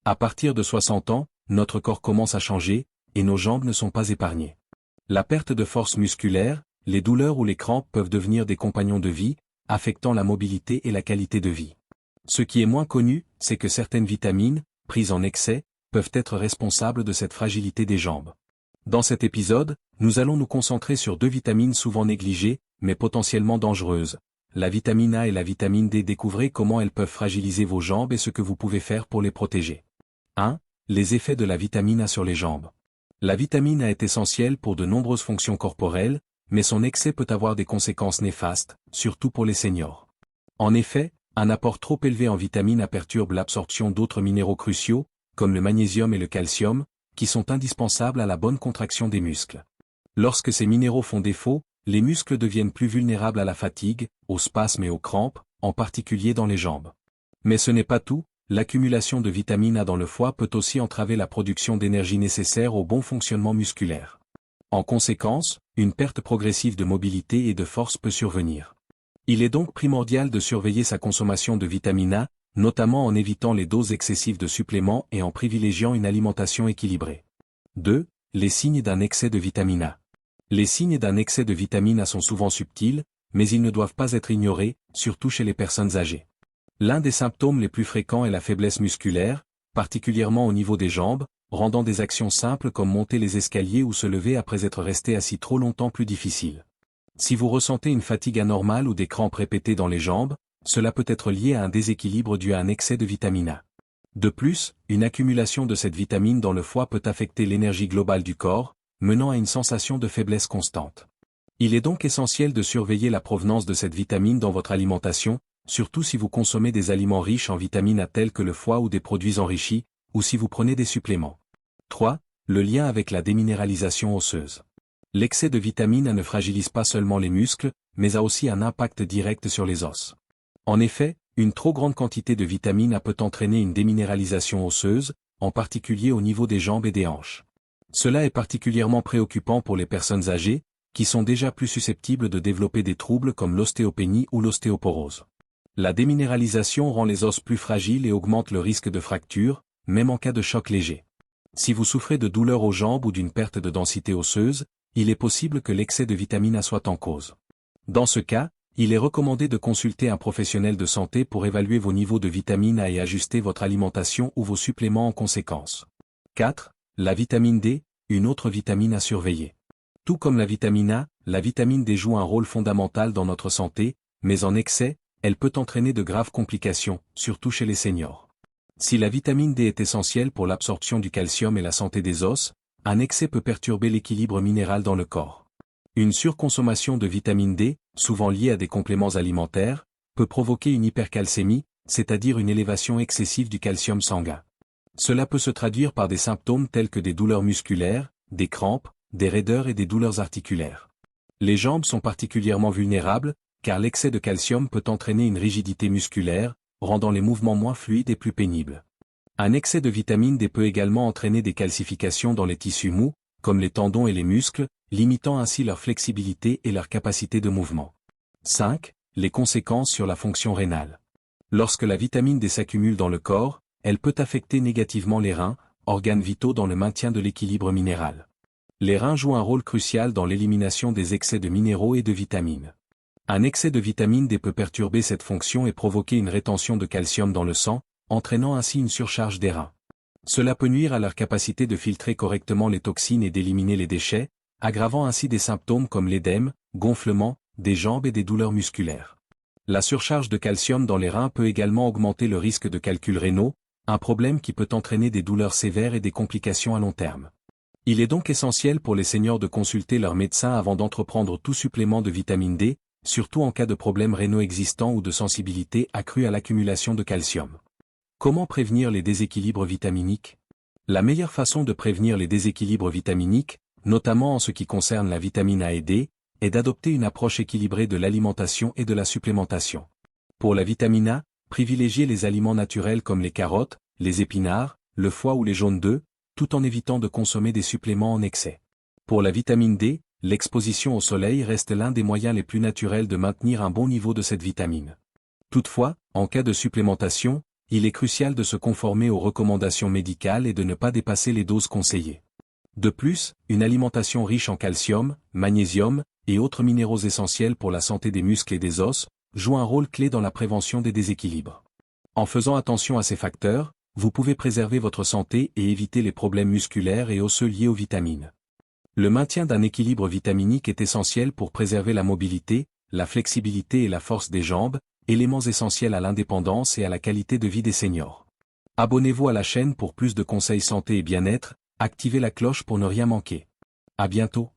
À partir de 60 ans, notre corps commence à changer, et nos jambes ne sont pas épargnées. La perte de force musculaire, les douleurs ou les crampes peuvent devenir des compagnons de vie, affectant la mobilité et la qualité de vie. Ce qui est moins connu, c'est que certaines vitamines, prises en excès, peuvent être responsables de cette fragilité des jambes. Dans cet épisode, nous allons nous concentrer sur deux vitamines souvent négligées, mais potentiellement dangereuses. La vitamine A et la vitamine D. Découvrez comment elles peuvent fragiliser vos jambes et ce que vous pouvez faire pour les protéger. 1. Les effets de la vitamine A sur les jambes. La vitamine A est essentielle pour de nombreuses fonctions corporelles, mais son excès peut avoir des conséquences néfastes, surtout pour les seniors. En effet, un apport trop élevé en vitamine A perturbe l'absorption d'autres minéraux cruciaux, comme le magnésium et le calcium, qui sont indispensables à la bonne contraction des muscles. Lorsque ces minéraux font défaut, les muscles deviennent plus vulnérables à la fatigue, aux spasmes et aux crampes, en particulier dans les jambes. Mais ce n'est pas tout, l'accumulation de vitamine A dans le foie peut aussi entraver la production d'énergie nécessaire au bon fonctionnement musculaire. En conséquence, une perte progressive de mobilité et de force peut survenir. Il est donc primordial de surveiller sa consommation de vitamine A, notamment en évitant les doses excessives de suppléments et en privilégiant une alimentation équilibrée. 2. Les signes d'un excès de vitamine A. Les signes d'un excès de vitamine A sont souvent subtils, mais ils ne doivent pas être ignorés, surtout chez les personnes âgées. L'un des symptômes les plus fréquents est la faiblesse musculaire, particulièrement au niveau des jambes, rendant des actions simples comme monter les escaliers ou se lever après être resté assis trop longtemps plus difficiles. Si vous ressentez une fatigue anormale ou des crampes répétées dans les jambes, cela peut être lié à un déséquilibre dû à un excès de vitamine A. De plus, une accumulation de cette vitamine dans le foie peut affecter l'énergie globale du corps, menant à une sensation de faiblesse constante. Il est donc essentiel de surveiller la provenance de cette vitamine dans votre alimentation, surtout si vous consommez des aliments riches en vitamine A tels que le foie ou des produits enrichis, ou si vous prenez des suppléments. 3. Le lien avec la déminéralisation osseuse. L'excès de vitamine A ne fragilise pas seulement les muscles, mais a aussi un impact direct sur les os. En effet, une trop grande quantité de vitamine A peut entraîner une déminéralisation osseuse, en particulier au niveau des jambes et des hanches. Cela est particulièrement préoccupant pour les personnes âgées, qui sont déjà plus susceptibles de développer des troubles comme l'ostéopénie ou l'ostéoporose. La déminéralisation rend les os plus fragiles et augmente le risque de fracture, même en cas de choc léger. Si vous souffrez de douleurs aux jambes ou d'une perte de densité osseuse, il est possible que l'excès de vitamine A soit en cause. Dans ce cas, il est recommandé de consulter un professionnel de santé pour évaluer vos niveaux de vitamine A et ajuster votre alimentation ou vos suppléments en conséquence. 4. La vitamine D, une autre vitamine à surveiller. Tout comme la vitamine A, la vitamine D joue un rôle fondamental dans notre santé, mais en excès, elle peut entraîner de graves complications, surtout chez les seniors. Si la vitamine D est essentielle pour l'absorption du calcium et la santé des os, un excès peut perturber l'équilibre minéral dans le corps. Une surconsommation de vitamine D, souvent liée à des compléments alimentaires, peut provoquer une hypercalcémie, c'est-à-dire une élévation excessive du calcium sanguin. Cela peut se traduire par des symptômes tels que des douleurs musculaires, des crampes, des raideurs et des douleurs articulaires. Les jambes sont particulièrement vulnérables, car l'excès de calcium peut entraîner une rigidité musculaire, rendant les mouvements moins fluides et plus pénibles. Un excès de vitamine D peut également entraîner des calcifications dans les tissus mous, comme les tendons et les muscles, limitant ainsi leur flexibilité et leur capacité de mouvement. 5. Les conséquences sur la fonction rénale. Lorsque la vitamine D s'accumule dans le corps, elle peut affecter négativement les reins, organes vitaux dans le maintien de l'équilibre minéral. Les reins jouent un rôle crucial dans l'élimination des excès de minéraux et de vitamines. Un excès de vitamine D peut perturber cette fonction et provoquer une rétention de calcium dans le sang, entraînant ainsi une surcharge des reins. Cela peut nuire à leur capacité de filtrer correctement les toxines et d'éliminer les déchets, aggravant ainsi des symptômes comme l'édème, gonflement, des jambes et des douleurs musculaires. La surcharge de calcium dans les reins peut également augmenter le risque de calculs rénaux, un problème qui peut entraîner des douleurs sévères et des complications à long terme. Il est donc essentiel pour les seniors de consulter leur médecin avant d'entreprendre tout supplément de vitamine D, surtout en cas de problèmes rénaux existants ou de sensibilité accrue à l'accumulation de calcium. Comment prévenir les déséquilibres vitaminiques? La meilleure façon de prévenir les déséquilibres vitaminiques, notamment en ce qui concerne la vitamine A et D, est d'adopter une approche équilibrée de l'alimentation et de la supplémentation. Pour la vitamine A, privilégiez les aliments naturels comme les carottes, les épinards, le foie ou les jaunes d'œufs, tout en évitant de consommer des suppléments en excès. Pour la vitamine D, l'exposition au soleil reste l'un des moyens les plus naturels de maintenir un bon niveau de cette vitamine. Toutefois, en cas de supplémentation, il est crucial de se conformer aux recommandations médicales et de ne pas dépasser les doses conseillées. De plus, une alimentation riche en calcium, magnésium et autres minéraux essentiels pour la santé des muscles et des os joue un rôle clé dans la prévention des déséquilibres. En faisant attention à ces facteurs, vous pouvez préserver votre santé et éviter les problèmes musculaires et osseux liés aux vitamines. Le maintien d'un équilibre vitaminique est essentiel pour préserver la mobilité, la flexibilité et la force des jambes, éléments essentiels à l'indépendance et à la qualité de vie des seniors. Abonnez-vous à la chaîne pour plus de conseils santé et bien-être, activez la cloche pour ne rien manquer. À bientôt.